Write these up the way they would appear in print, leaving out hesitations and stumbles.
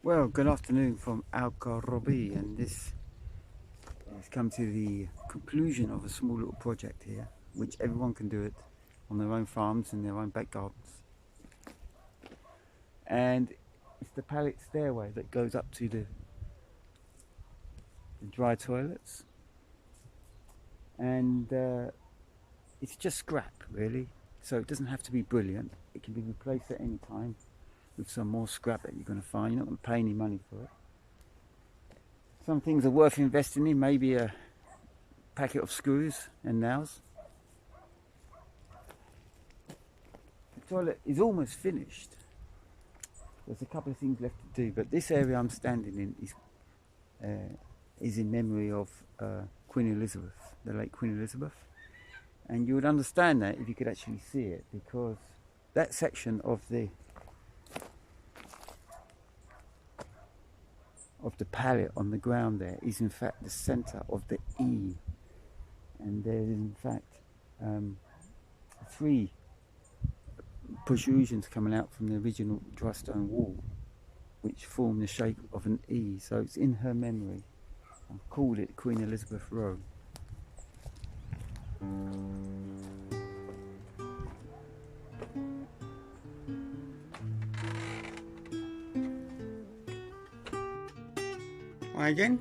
Well, good afternoon from Algarrobe, and this has come to the conclusion of a small little project here, which everyone can do it on their own farms in their own back gardens. And it's the pallet stairway that goes up to the dry toilets, and it's just scrap really, so it doesn't have to be brilliant. It can be replaced at any time with some more scrap that you're going to find. You're not going to pay any money for it. Some things are worth investing in, maybe a packet of screws and nails. The toilet is almost finished. There's a couple of things left to do, but this area I'm standing in is in memory of Queen Elizabeth, the late Queen Elizabeth. And you would understand that if you could actually see it, because that section of the pallet on the ground there is in fact the centre of the E, and there is in fact 3 protrusions coming out from the original dry stone wall, which form the shape of an E. So it's in her memory. I've called it Queen Elizabeth Row. Hi again.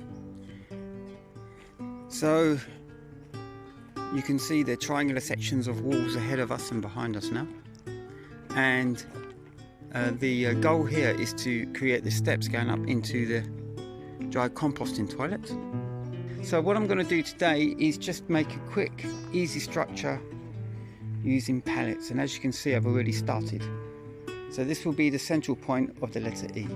So you can see the triangular sections of walls ahead of us and behind us now, and the goal here is to create the steps going up into the dry composting toilet. So what I'm going to do today is just make a quick easy structure using pallets, and as you can see I've already started. So this will be the central point of the letter E.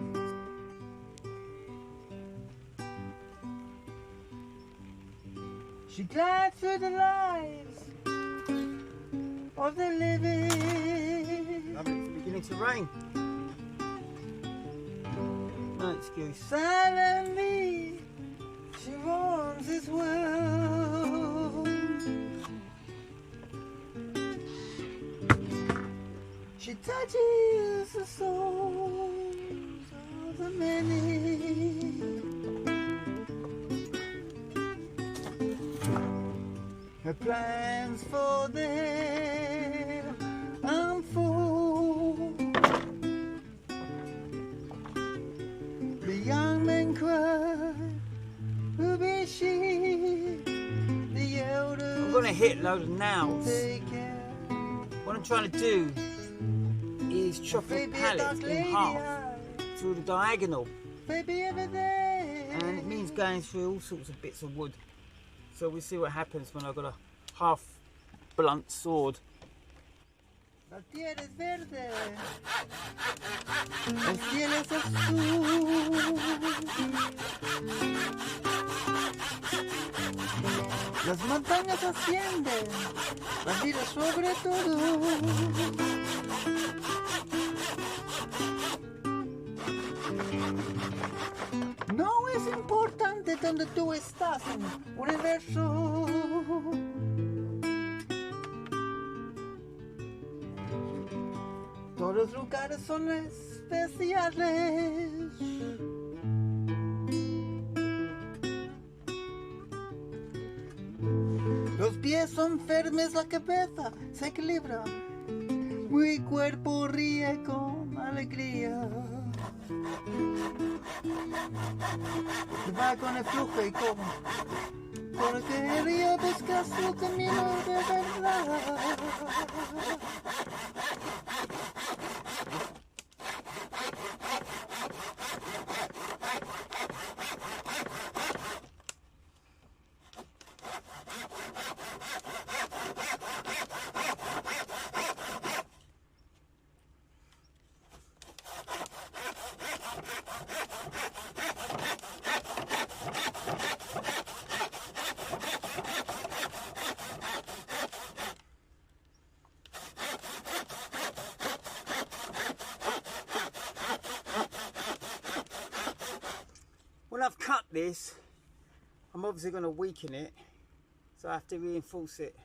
She glides through the lives of the living. Lovely, it's beginning to rain. No excuse. Silently, she runs this world. She touches the souls of the many. Her plans for them unfold. The young men cry, who be she? The elders. I'm going to hit a load of nails. Take care. What I'm trying to do is chop the Baby, pallet dark in lady, half through the diagonal, baby, every day. and it means going through all sorts of bits of wood. So we'll see what happens when I've got a half blunt sword. La tierra es verde, el cielo es azul, las montañas ascienden, la vida sobre todo. No es importante donde tú estás en el universo. Todos los lugares son especiales. Los pies son firmes, la cabeza se equilibra. Mi cuerpo ríe con alegría. Va con el flujo y como. Porque el río busca su camino de verdad. When I've cut this, I'm obviously going to weaken it, so I have to reinforce it,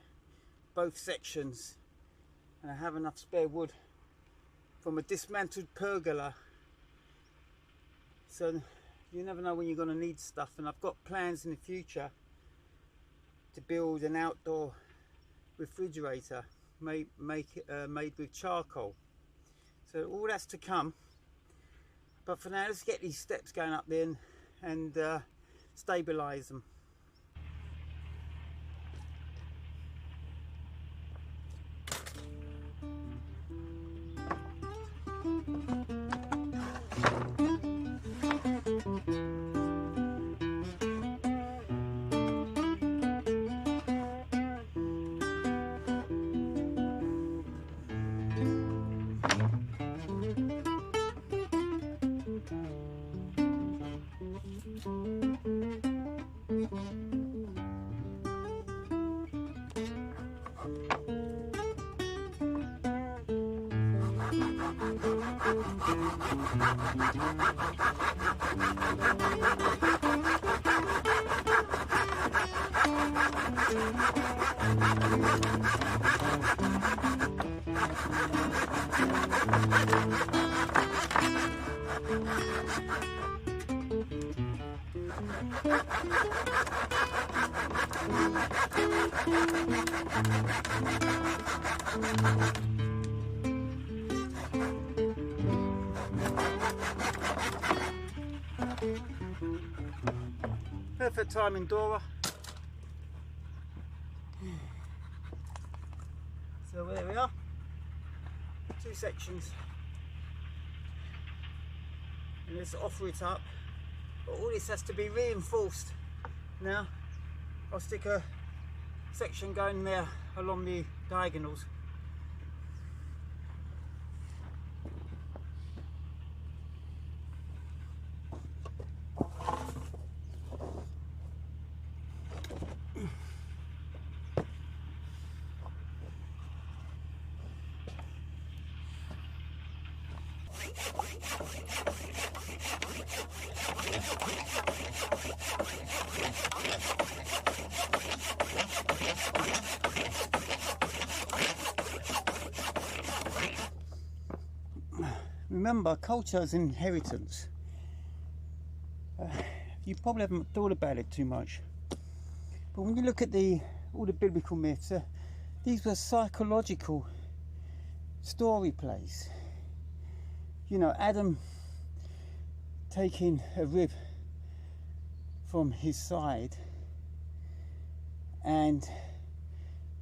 both sections, and I have enough spare wood from a dismantled pergola So you never know when you're going to need stuff, and I've got plans in the future to build an outdoor refrigerator made with charcoal. So all that's to come, but for now let's get these steps going up there and stabilize them. Perfect timing, Dora. So there we are, 2 sections, and let's offer it up, but all this has to be reinforced. Now I'll stick a section going there along the diagonals. Remember, culture is inheritance. You probably haven't thought about it too much, but when you look at all the biblical myths, these were psychological story plays. You know, Adam taking a rib from his side and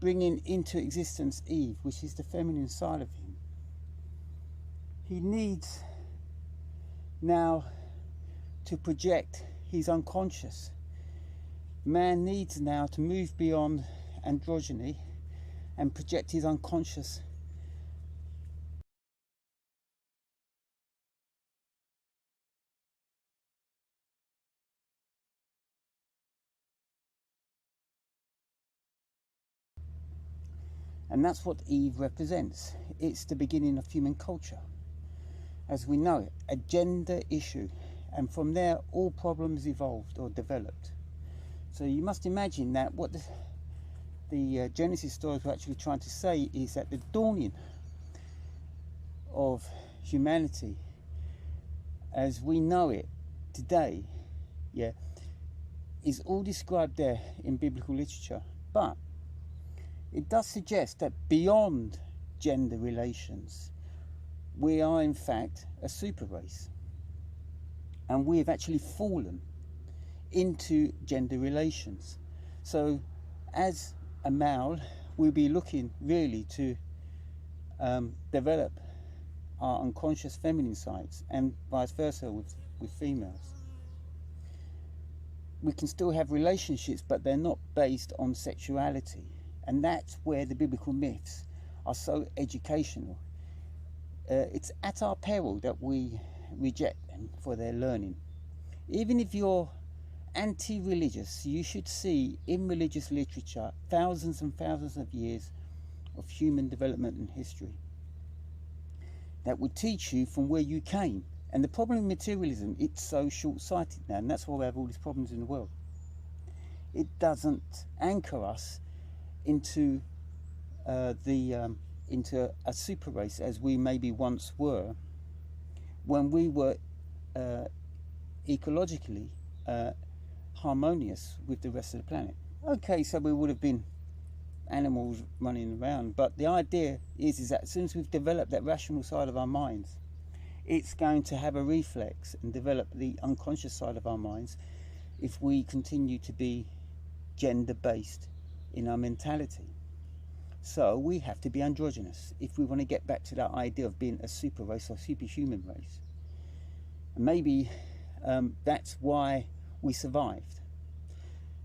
bringing into existence Eve, which is the feminine side of him. He needs now to project his unconscious. Man needs now to move beyond androgyny and project his unconscious. And that's what Eve represents. It's the beginning of human culture, as we know it, a gender issue. And from there, all problems evolved or developed. So you must imagine that what the Genesis stories were actually trying to say is that the dawning of humanity, as we know it today, is all described there in biblical literature. But it does suggest that beyond gender relations, we are in fact a super race, and we have actually fallen into gender relations. So as a male, we'll be looking really to develop our unconscious feminine sides, and vice versa with females. We can still have relationships, but they're not based on sexuality, and that's where the biblical myths are so educational. It's at our peril that we reject them for their learning. Even if you're anti-religious, you should see in religious literature thousands and thousands of years of human development and history that would teach you from where you came. And the problem with materialism, it's so short-sighted now, and that's why we have all these problems in the world. It doesn't anchor us into into a super race as we maybe once were, when we were ecologically harmonious with the rest of the planet. Okay, so we would have been animals running around, but the idea is that as soon as we've developed that rational side of our minds, it's going to have a reflex and develop the unconscious side of our minds if we continue to be gender based in our mentality. So we have to be androgynous if we want to get back to that idea of being a super race or superhuman race. And maybe that's why we survived.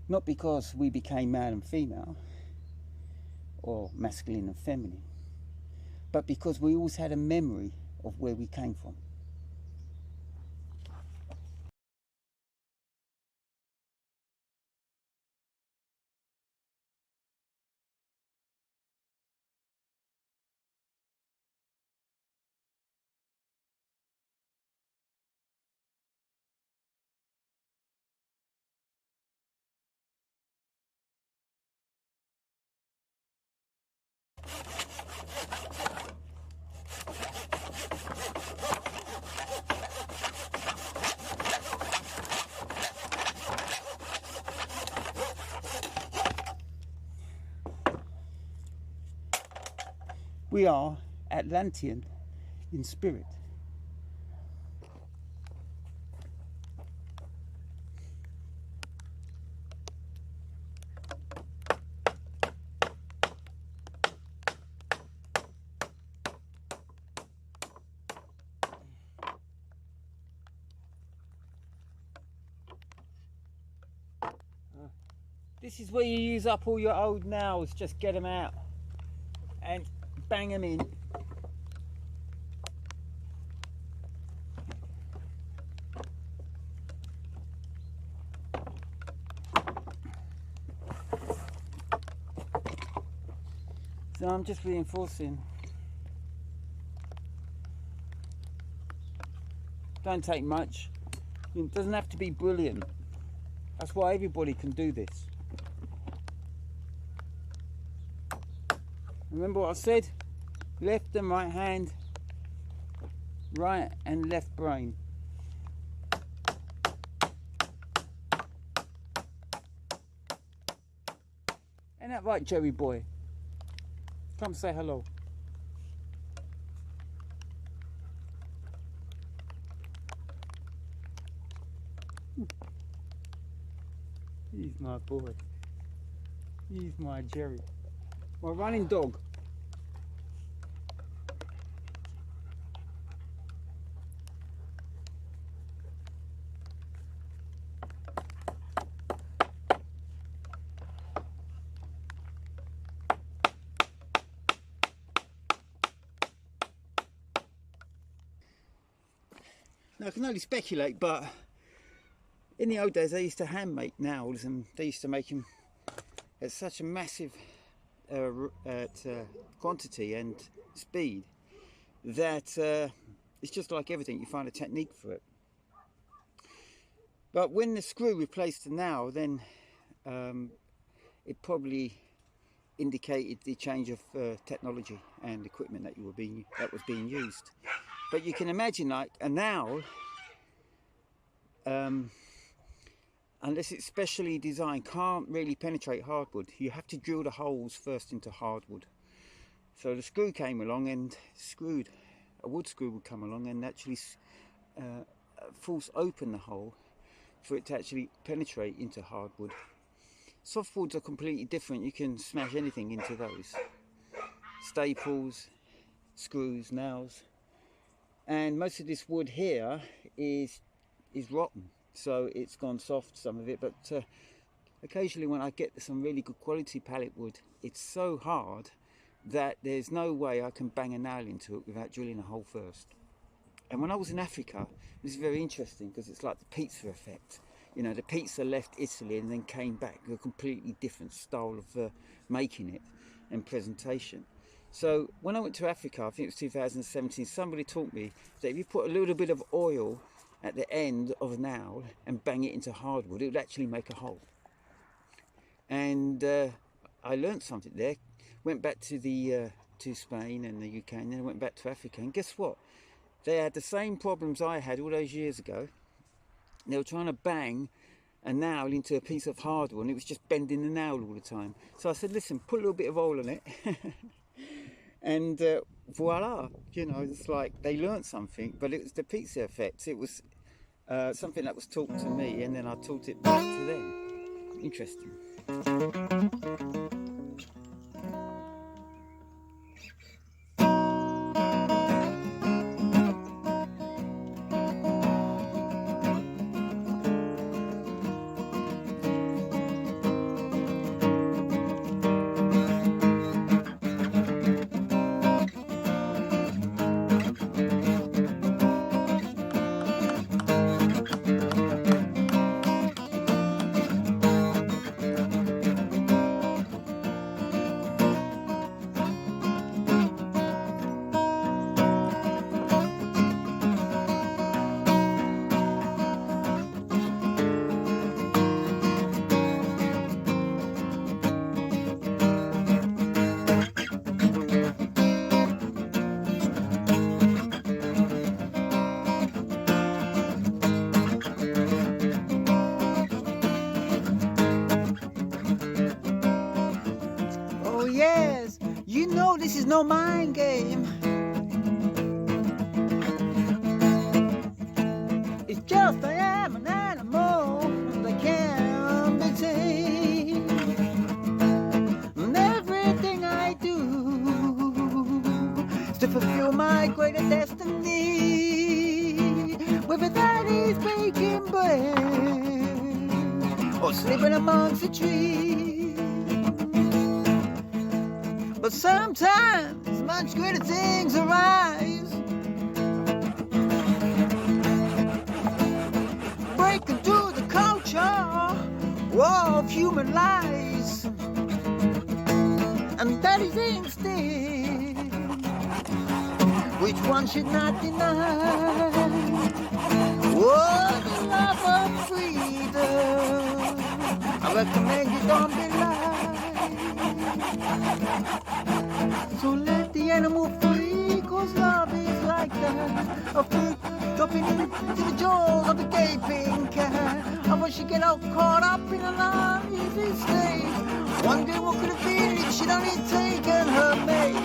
Not because we became male and female, or masculine and feminine, but because we always had a memory of where we came from. We are Atlantean in spirit. This is where you use up all your old nails, just get them out and bang them in. So I'm just reinforcing. Don't take much. It doesn't have to be brilliant. That's why everybody can do this. Remember what I said? Left and right hand, right and left brain. Ain't that right, Jerry boy? Come say hello. He's my boy. He's my Jerry. My running dog. Now I can only speculate, but in the old days they used to hand make nails, and they used to make them at such a massive quantity and speed that it's just like everything, you find a technique for it. But when the screw replaced the nail, then it probably indicated the change of technology and equipment that was being used. But you can imagine, like a nail, unless it's specially designed, can't really penetrate hardwood. You have to drill the holes first into hardwood. So the screw came along and a wood screw would come along and actually force open the hole for it to actually penetrate into hardwood. Softwoods are completely different. You can smash anything into those. Staples, screws, nails. And most of this wood here is rotten, so it's gone soft, some of it, but occasionally when I get some really good quality pallet wood, it's so hard that there's no way I can bang a nail into it without drilling a hole first. And when I was in Africa, this is very interesting because it's like the pizza effect. You know, the pizza left Italy and then came back with a completely different style of making it and presentation. So when I went to Africa, I think it was 2017, somebody taught me that if you put a little bit of oil at the end of a nail and bang it into hardwood, it would actually make a hole. And I learned something there. Went back to Spain and the UK, and then I went back to Africa, and guess what? They had the same problems I had all those years ago, They were trying to bang a nail into a piece of hardwood, and it was just bending the nail all the time. So I said, listen, put a little bit of oil on it. And voila, you know, it's like they learnt something, but it was the pizza effect. It was something that was taught to me, and then I taught it back to them. Interesting. Oh yes, you know this is no mind game. It's just I am an animal that can't be tamed. And everything I do is to fulfill my greater destiny. Whether that is baking bread or sleeping amongst the trees. But sometimes much greater things arise. Break into the culture of human lies. And that is instinct, which one should not deny. Oh, the love of freedom, I recommend you don't be lied. So let the animal free, cause love is like that. A freak dropping into the jaws of a gaping cat. I want she get all caught up in a lazy state, wondering what could have been if she'd only taken her mate.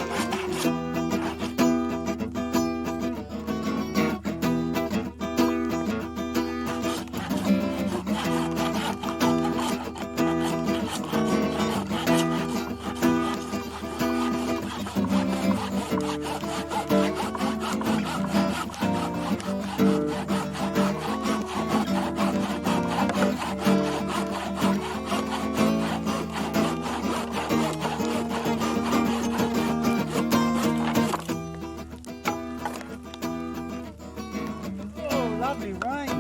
Lovely rain.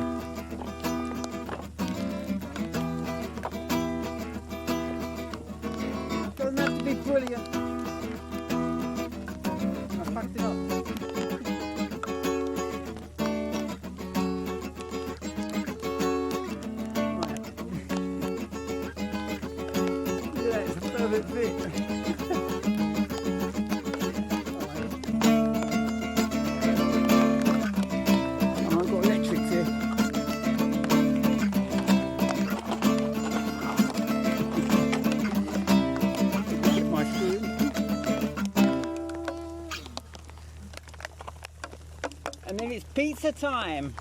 Doesn't have to be brilliant. I fucked it up. Right. Yeah, it's a perfect fit. And then it's pizza time.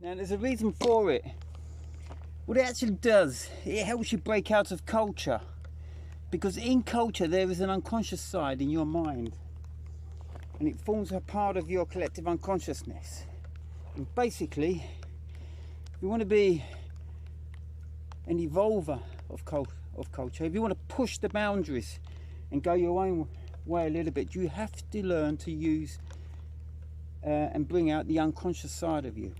Now there's a reason for it. What it actually does, it helps you break out of culture. Because in culture there is an unconscious side in your mind. And it forms a part of your collective unconsciousness. And basically, if you want to be an evolver of culture, if you want to push the boundaries and go your own way a little bit, you have to learn to use and bring out the unconscious side of you.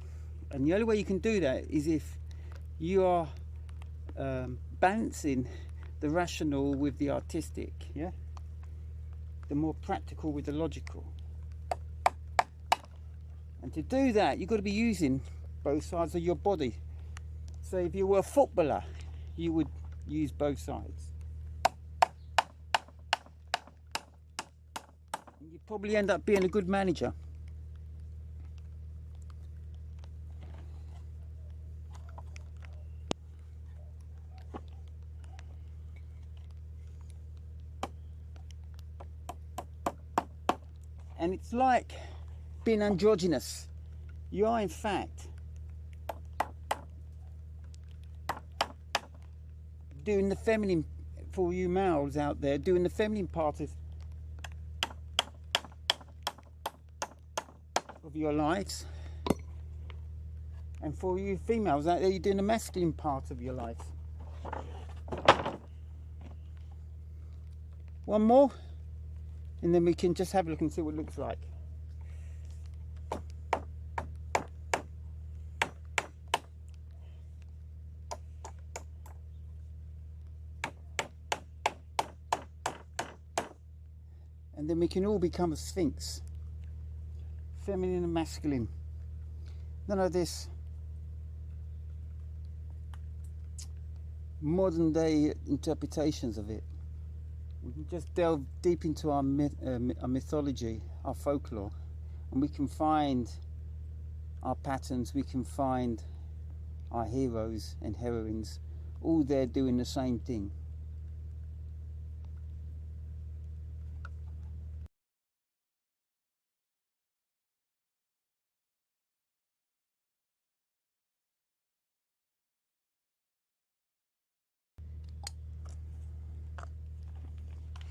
And the only way you can do that is if you are balancing the rational with the artistic, yeah? The more practical with the logical. And to do that, you've got to be using both sides of your body. So if you were a footballer, you would use both sides. You'd probably end up being a good manager. And it's like being androgynous. You are in fact doing the feminine, for you males out there, doing the feminine part of your lives. And for you females out there, you're doing the masculine part of your life. One more, and then we can just have a look and see what it looks like. And then we can all become a sphinx. Feminine and masculine. None of this modern day interpretations of it. We can just delve deep into our mythology, our folklore, and we can find our patterns, we can find our heroes and heroines, all there doing the same thing.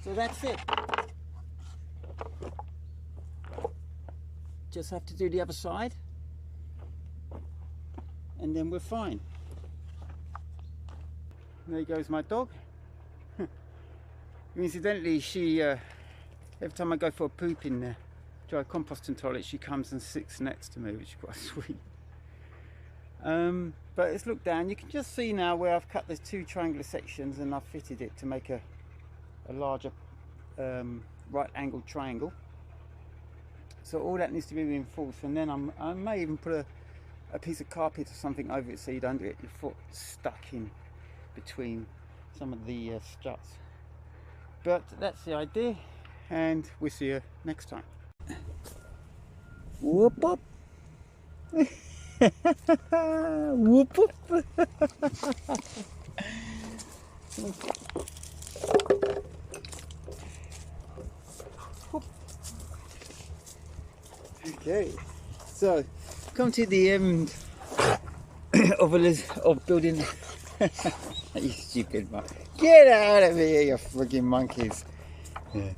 So that's it. Just have to do the other side, and then we're fine. There goes my dog. Incidentally, she every time I go for a poop in the dry composting toilet, she comes and sits next to me, which is quite sweet. But let's look down. You can just see now where I've cut those two triangular sections and I've fitted it to make a larger right angled triangle. So all that needs to be reinforced, and then I may even put a piece of carpet or something over it so you don't get your foot stuck in between some of the struts. But that's the idea, and we'll see you next time. Whoop up. Whoop up. Okay, so come to the end of building. You stupid monkey! Get out of here, you frigging monkeys! Yeah.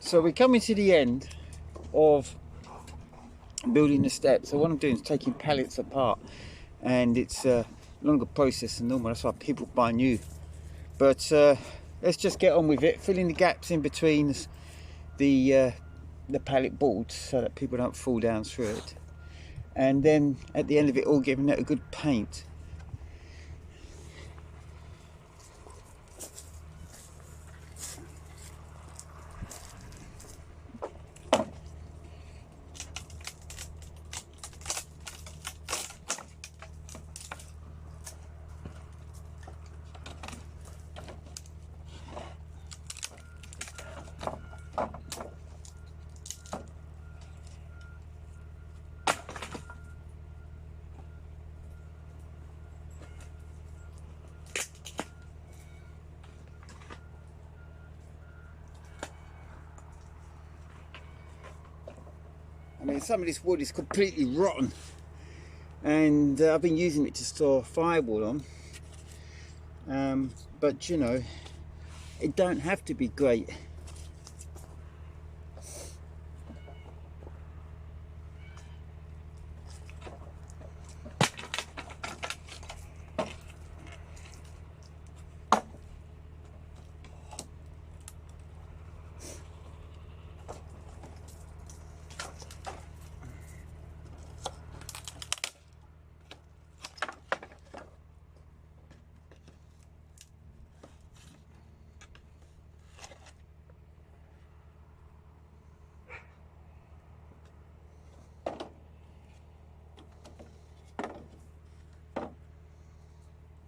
So we're coming to the end of building the steps. So what I'm doing is taking pallets apart, and it's a longer process than normal. That's why people buy new. But let's just get on with it, filling the gaps in between the pallet boards so that people don't fall down through it, and then at the end of it all giving it a good paint. I mean, some of this wood is completely rotten, and I've been using it to store firewood on, but you know, it don't have to be great.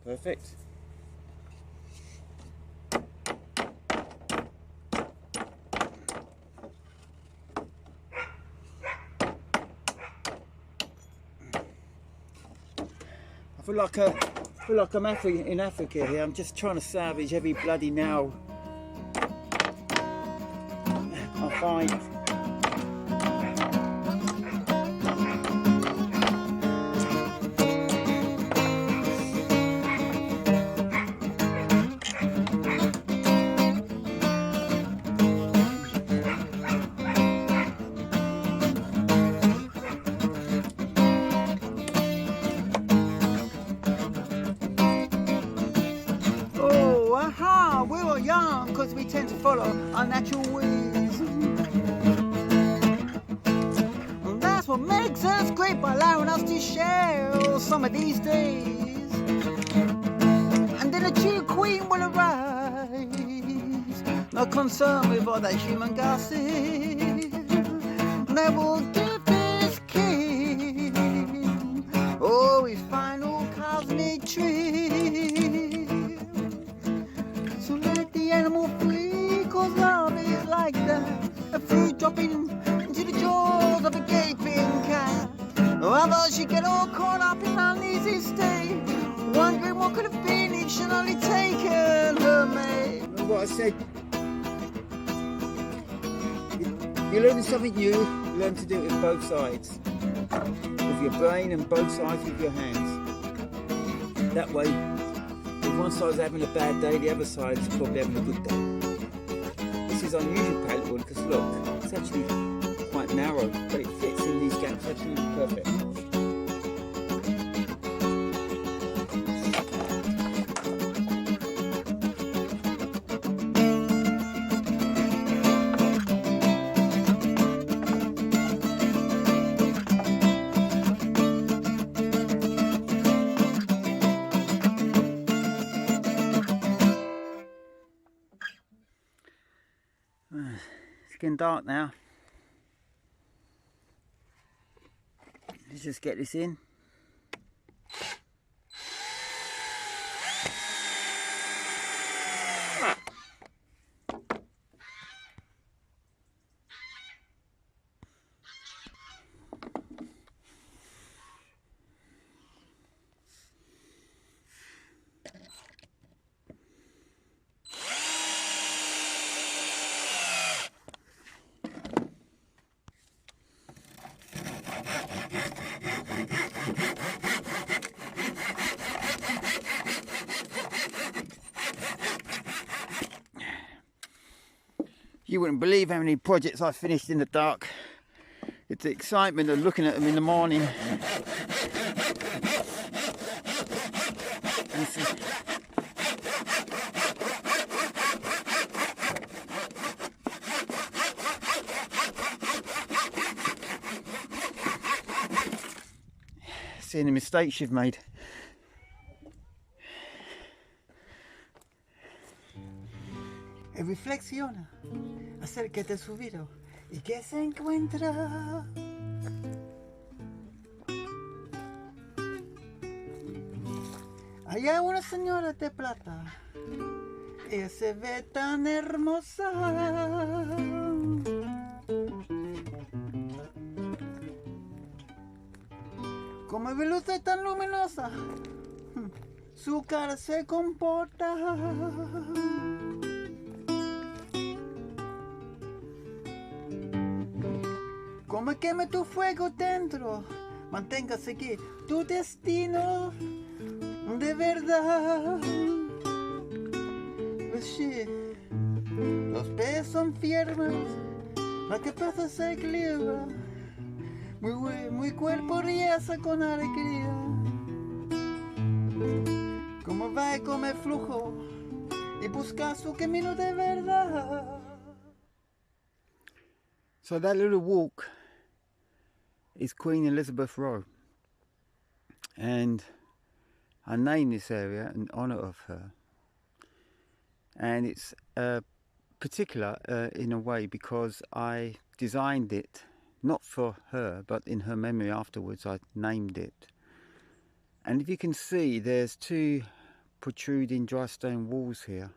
Perfect. I feel like I'm in Africa here. I'm just trying to salvage every bloody nail I find. We were young because we tend to follow our natural ways. And that's what makes us great, by allowing us to share some of these days. And then a true queen will arise, not concerned with all that human gossip. They will give this king, oh, his final cosmic tree. So let the animal free, cause love is like that, a fruit dropping into the jaws of a gaping cat. Although she get all caught up in an uneasy state, wondering what could have been if she'd only taken her mate. Remember what I said? You're learning something new, you learn to do it with both sides. With your brain and both sides with your hands. That way, if one side's having a bad day, the other side's probably having a good day. This is unusual palette wood because look, it's actually quite narrow, but it fits in these gaps absolutely perfect. It's getting dark now. Let's just get this in. You wouldn't believe how many projects I finished in the dark. It's the excitement of looking at them in the morning. Seeing the mistakes you've made. Reflexiona acerca de su vida y que se encuentra. Allá una señora de plata, ella se ve tan hermosa. Como ve luz tan luminosa, su cara se comporta. Como queme tu fuego dentro, manténgase aquí tu destino de verdad. Pues sí, los pies son firmes, la cabeza se equilibra, muy cuerpo riesa con alegría. Como va y come flujo y busca su camino de verdad. So that little walk is Queen Elizabeth Row, and I named this area in honour of her, and it's particular in a way because I designed it not for her but in her memory. Afterwards I named it, and if you can see, there's two protruding dry stone walls here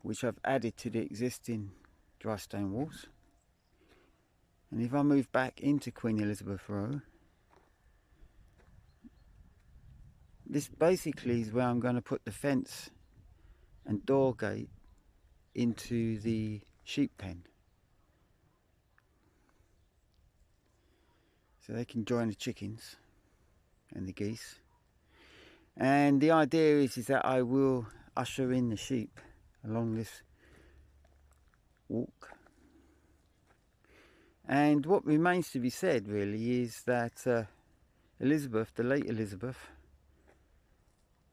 which I've added to the existing dry stone walls. And if I move back into Queen Elizabeth Row, this basically is where I'm going to put the fence and door gate into the sheep pen, so they can join the chickens and the geese. And the idea is that I will usher in the sheep along this walk. And what remains to be said really is that Elizabeth, the late Elizabeth,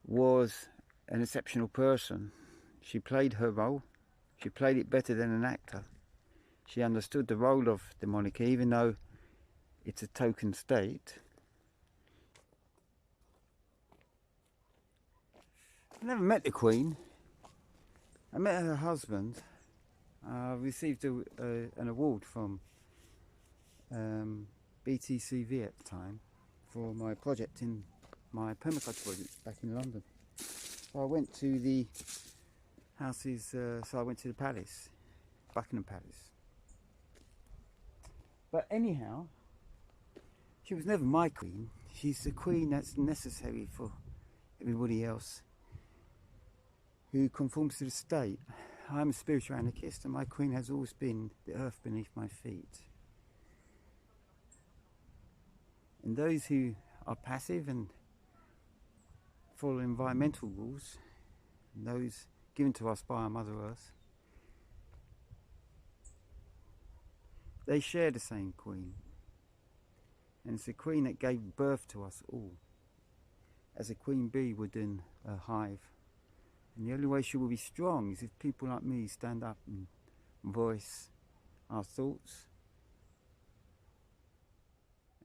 was an exceptional person. She played her role. She played it better than an actor. She understood the role of the monarchy, even though it's a token state. I never met the Queen. I met her husband. I received an award from BTCV at the time for my project, in my permaculture project back in London. So I went to the houses, so I went to the palace, Buckingham Palace. But anyhow, she was never my queen. She's the queen that's necessary for everybody else who conforms to the state. I'm a spiritual anarchist, and my queen has always been the earth beneath my feet. And those who are passive and follow environmental rules, and those given to us by our Mother Earth, they share the same queen. And it's the queen that gave birth to us all, as a queen bee would in a hive. And the only way she will be strong is if people like me stand up and voice our thoughts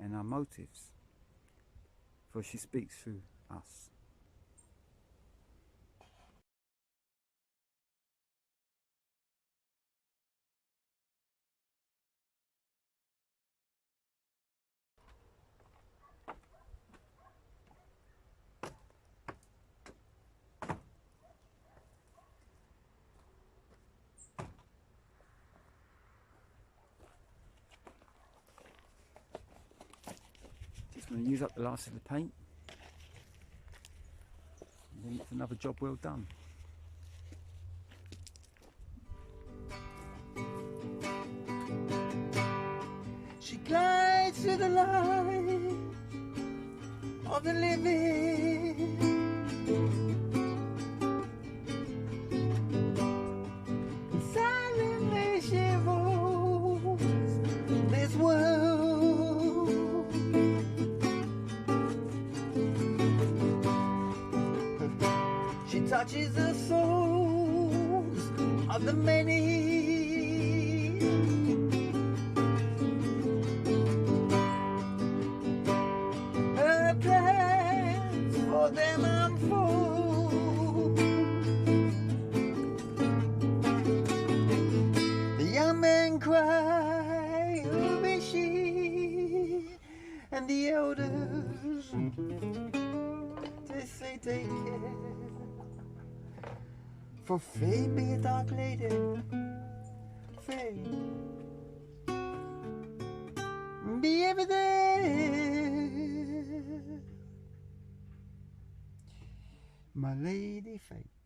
and our motives, for she speaks through us. Just going to use up the last of the paint, and then it's another job well done. She glides through the light of the living. Silently she rules this world. She touches the souls of the many. Her plans for them unfold. The young men cry, who is she? And the elders, they say take care. For fame be a dark lady, fame be everything, my lady fate.